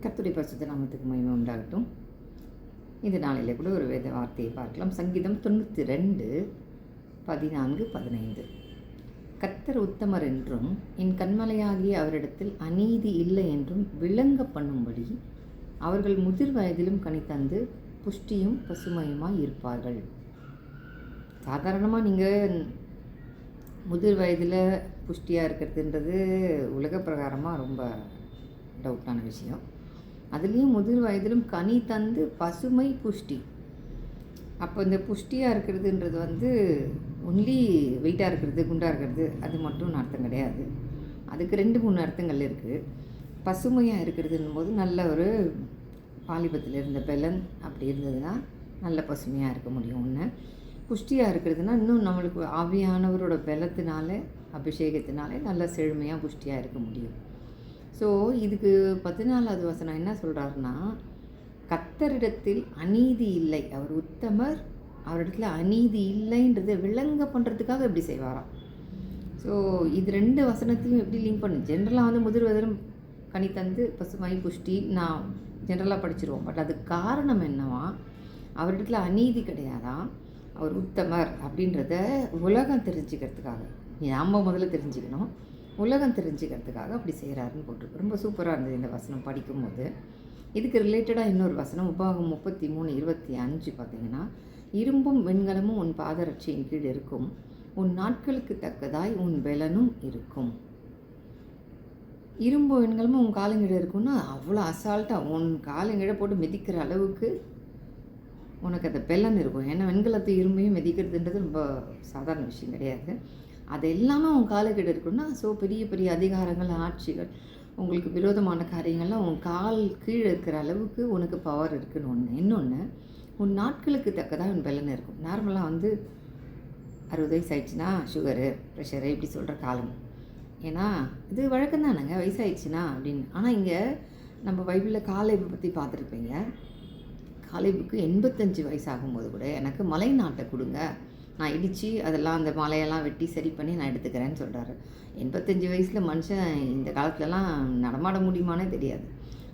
கர்த்தருடைய பரிசுத்த நாமத்துக்கு மகிமை உண்டாகட்டும். இந்த நாளிலே கூட ஒரு வேத வார்த்தையை பார்க்கலாம். சங்கீதம் 92 14 15. கர்த்தர் உத்தமர் என்றும் என் கண்மலையாகிய அவரிடத்தில் அநீதி இல்லை என்றும் விளங்க பண்ணும்படி அவர்கள் முதிர் வயதிலும் கனித்தந்து புஷ்டியும் பசுமையுமாய் இருப்பார்கள். சாதாரணமாக நீங்கள் முதிர் வயதில் புஷ்டியாக இருக்கிறதுன்றது உலக பிரகாரமாக ரொம்ப டவுட்டான விஷயம். அதுலேயும் முதிர் வயதிலும் கனி தந்து பசுமை புஷ்டி. அப்போ இந்த புஷ்டியாக இருக்கிறதுன்றது ஒன்லி வெயிட்டாக இருக்கிறது, குண்டாக இருக்கிறது அது மட்டும் அர்த்தம் கிடையாது. அதுக்கு 2-3 அர்த்தங்கள் இருக்குது. பசுமையாக இருக்கிறதுன்னும் போது நல்ல ஒரு வாலிபத்தில் இருந்த பலன் அப்படி இருந்ததுன்னா நல்ல பசுமையாக இருக்க முடியும். ஒன்று புஷ்டியாக இருக்கிறதுனா இன்னும் நம்மளுக்கு ஆவியானவரோட பலத்தினால அபிஷேகத்தினாலே நல்ல செழுமையாக புஷ்டியாக இருக்க முடியும். ஸோ இதுக்கு 14வது வசனம் என்ன சொல்கிறாருன்னா, கர்த்தரிடத்தில் அநீதி இல்லை, அவர் உத்தமர், அவரிடத்துல அநீதி இல்லைன்றதை விளங்க பண்ணுறதுக்காக எப்படி செய்வாராம். ஸோ இது 2 வசனத்தையும் எப்படி லிங்க் பண்ணு. ஜென்ரலாக முதிர் வயதிலும் கனி தந்து பசுமை புஷ்டி நான் ஜென்ரலாக படிச்சிருவோம். பட் அதுக்கு காரணம் என்னவா, அவரிடத்துல அநீதி கிடையாதான், அவர் உத்தமர் அப்படின்றத உலகம் தெரிஞ்சுக்கிறதுக்காக. நாம் முதல்ல தெரிஞ்சுக்கணும், உலகம் தெரிஞ்சுக்கிறதுக்காக அப்படி செய்கிறாருன்னு போட்டிருக்கு. ரொம்ப சூப்பராக இருந்தது இந்த வசனம் படிக்கும்போது. இதுக்கு ரிலேட்டடாக இன்னொரு வசனம் உபாகம் 33:25 பார்த்தீங்கன்னா, இரும்பும் வெண்கலமும் உன் பாதரட்சியின் கீழ் இருக்கும், உன் நாட்களுக்கு தக்கதாய் உன் பலனும் இருக்கும். இரும்பு வெண்கலமும் உன் காலங்கிட இருக்குன்னா அவ்வளோ அசால்ட்டாக உன் காலங்கிட போட்டு மிதிக்கிற அளவுக்கு உனக்கு அந்த பலன் இருக்கும். ஏன்னா வெண்கலத்தை இரும்பையும் மிதிக்கிறதுன்றது ரொம்ப சாதாரண விஷயம் கிடையாது. அது எல்லாமே உன் காலக்கிட்ட இருக்குன்னா, ஸோ பெரிய பெரிய அதிகாரங்கள், ஆட்சிகள், உங்களுக்கு விரோதமான காரியங்கள்லாம் உன் கால் கீழே இருக்கிற அளவுக்கு உனக்கு பவர் இருக்குன்னு ஒன்று. இன்னொன்று, உன் நாட்களுக்கு தக்கதாக உன் பலன் இருக்கும். நார்மலாக 60 வயசு ஆயிடுச்சுன்னா சுகரு, ப்ரெஷரு இப்படி சொல்கிற காலம். ஏன்னா இது வழக்கம் தானேங்க, வயசாகிடுச்சுன்னா அப்படின்னு. ஆனால் இங்கே நம்ம பைபிளில் காலேபை பற்றி பார்த்துருப்பீங்க. காலேபுக்கு 85 வயசு ஆகும்போது கூட எனக்கு மலை நாட்டை கொடுங்க, நான் இடித்து அதெல்லாம் அந்த மலையெல்லாம் வெட்டி சரி பண்ணி நான் எடுத்துக்கிறேன்னு சொல்கிறாரு. 85 வயசில் மனுஷன் இந்த காலத்துலலாம் நடமாட முடியுமானே தெரியாது.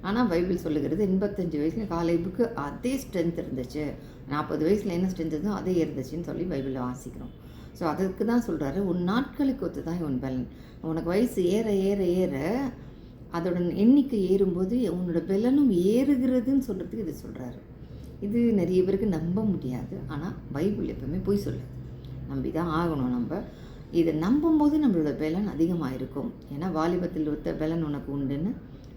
ஆனால் பைபிள் சொல்லுகிறது 85 வயசில் காலேபுக்கு அதே ஸ்ட்ரென்த் இருந்துச்சு, 40 வயசில் என்ன ஸ்ட்ரென்த் இருந்தோ அதே இருந்துச்சுன்னு சொல்லி பைபிளில் வாசிக்கிறோம். ஸோ அதுக்கு தான் சொல்கிறாரு, உன் நாட்களுக்கு ஒத்து தான் உன் பலன். உனக்கு வயசு ஏற ஏற ஏற அதோட எண்ணிக்கை ஏறும்போது உன்னோட பலனும் ஏறுகிறதுன்னு சொல்கிறதுக்கு இது சொல்கிறாரு. இது நிறைய பேருக்கு நம்ப முடியாது. ஆனால் பைபிள் எப்பவுமே பொய் சொல்லுது, நம்பி தான் ஆகணும். நம்ம இதை நம்பும்போது நம்மளோட பலன் அதிகமாக இருக்கும். ஏன்னா வாலிபத்தில் ஒத்த பலன் உனக்கு உண்டுன்னு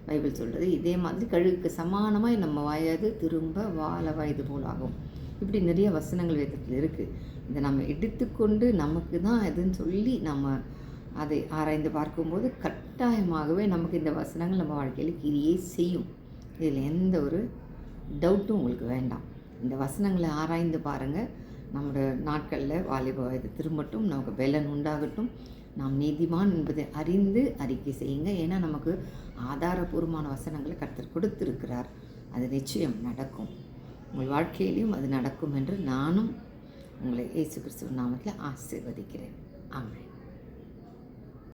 பைபிள் சொல்கிறது. இதே மாதிரி கழுகுக்கு சமானமாக நம்ம வயது திரும்ப வாழ வயது போல் ஆகும். இப்படி நிறைய வசனங்கள் வேதத்தில் இருக்குது. இதை நம்ம எடுத்துக்கொண்டு நமக்கு தான் எதுன்னு சொல்லி நம்ம அதை ஆராய்ந்து பார்க்கும்போது கட்டாயமாகவே நமக்கு இந்த வசனங்கள் நம்ம வாழ்க்கையில் கிரியை செய்யும். இதில் எந்த ஒரு டவுட்டும் உங்களுக்கு வேண்டாம். இந்த வசனங்களை ஆராய்ந்து பாருங்கள். நம்மளோட நாட்களில் வாலிப வயது திரும்பட்டும், நமக்கு பலன் உண்டாகட்டும், நாம் நீதிமான் என்பதை அறிந்து அறிக்கை செய்யுங்க. ஏன்னா நமக்கு ஆதாரபூர்வமான வசனங்களை கர்த்தர் கொடுத்திருக்கிறார். அது நிச்சயம் நடக்கும். உங்கள் வாழ்க்கையிலையும் அது நடக்கும் என்று நானும் உங்களை இயேசு கிறிஸ்துவின் நாமத்தில் ஆசீர்வதிக்கிறேன். ஆமென்.